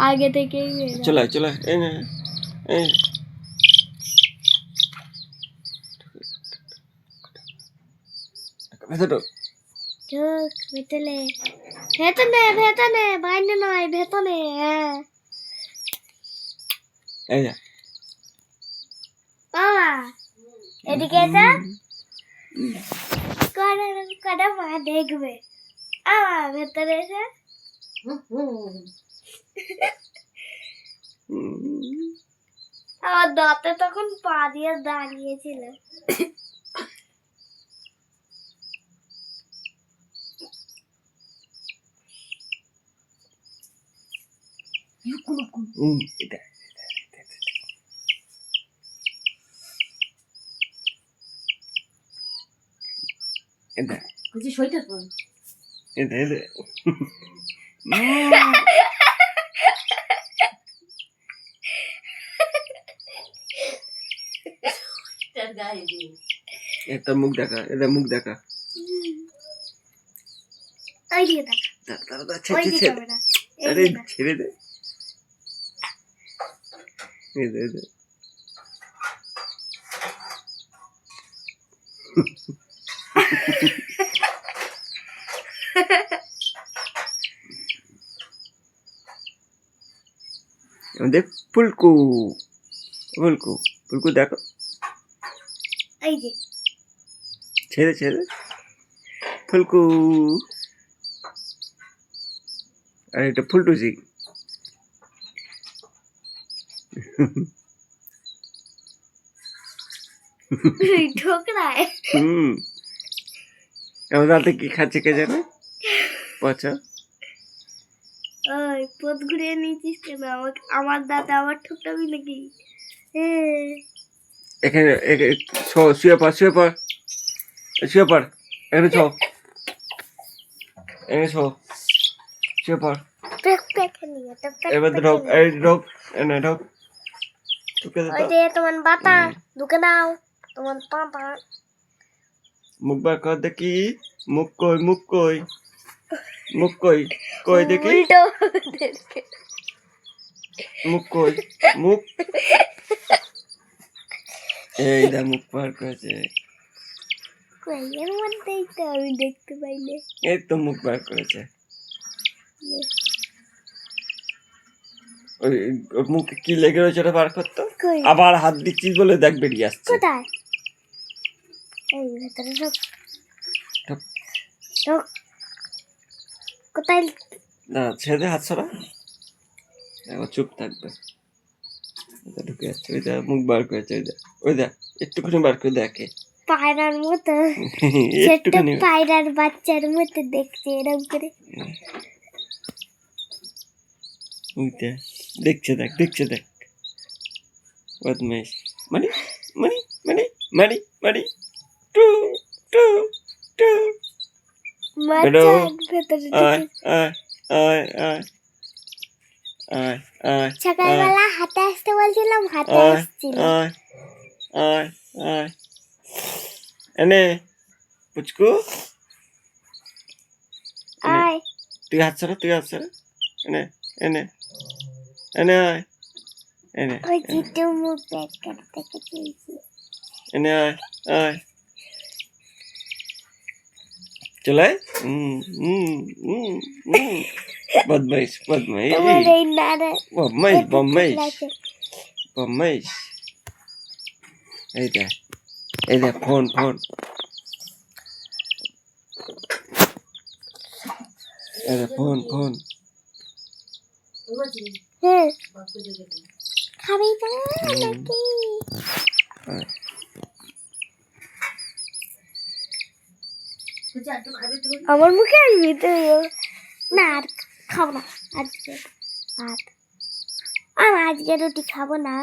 আগে থেকেই চলে চলে এই নে এই ভেতরে ঢোক ভেতরে ভেতরে বাইরে নয় ভেতরে হ্যাঁ এই যা বাবা এদিকে এসে কটা মা দেখবে ভেতরে এসে আমার দাঁতে তখন পা দিয়ে দাঁড়িয়েছিল এটা এটা বুঝি সইটা তো এটা এটা তার গায়ে দিয়ে এটা মুখ দেখা এটা মুখ দেখা ওই দিকে তাকা তাড়াতাড়ি ওই ছেড়ে দিকে ছেড়ে বেটা আরে ছেড়ে দে এই দে দে আমাদের ফুলকু ফুলকু ফুলকু দেখো এই যে ছেড়ে ছেড়ে ফুলকু আর এটা ফুলটুসি ঠোকরায় আমার দাঁতে কি খাচ্ছে কে জানে পচা ওই পথ ঘুরিয়ে নিয়েছিস কেন আমার দাঁতে আবার ঠোকরাবি নাকি এখানে শুয়ে পড় শুয়ে পড় শুয়ে পড় এখানে ছ এখানে ছ শুয়ে পড় এবার তো ঢোক এই ঢোক এনে ঢোক ঢুকে দে ওই তো। যে তোমার বাতা ঢুকে দাও তোমার পাতা মুখ বার কর দেখি মুখ কই মুখ কই মুখ কই কই দেখি উল্টো মুখ কই মুখ এই দা মুখ বার করেছে কইয়ের মধ্যেই তো আমি দেখতে পাইলে এই তো মুখ বার করেছে ওই ওর মুখে কি লেগে রয়েছে ওটা বার করতো কই আবার হাত দিচ্ছিস বলে দেখ বেরিয়ে আসছে কোথায় এই ভেতরে ঢোক ঢোক। ঢোক কোথায় না ছেড়ে হাত সরা ও চুপ থাকবে ওটা ঢুকে যাচ্ছে ওই যা মুখ বার করেছে ওই যা একটুখানি বার করে দেখে পায়রার মতো ছোট্ট একটুখানি পায়রার বাচ্চার মতো দেখছে এরকম করে ওইটা দেখছে দেখ বদমাইশ মারি মারি মারি মারি মারি টু টু টু বাচ্চা ভেতরে আয় ঢুকে আয় আয় আয় আয় আয় সকালবেলা হাতে আসতে বলছিলাম হাতে আয় আসছিল আয় আয় আয় এনে পুচকু আয় তুই হাত ছাড়া এনে এনে এনে আয় এনে ওই জিতু মুখ ব্যাগ করতে গেছি এনে আয় আয় চলে বদমাইশ তোমার এই নাড়া বদমাইশ এই দেখ ফোন এই দেখ ফোন বুঝি হ্যাঁ বাপু দিকে খাবি না নাকি বুঝি একটু খাবি তুই আমার মুখে আসবি তুইও না আর খাবো না আজকে ভাত আর আজকে রুটি খাবো না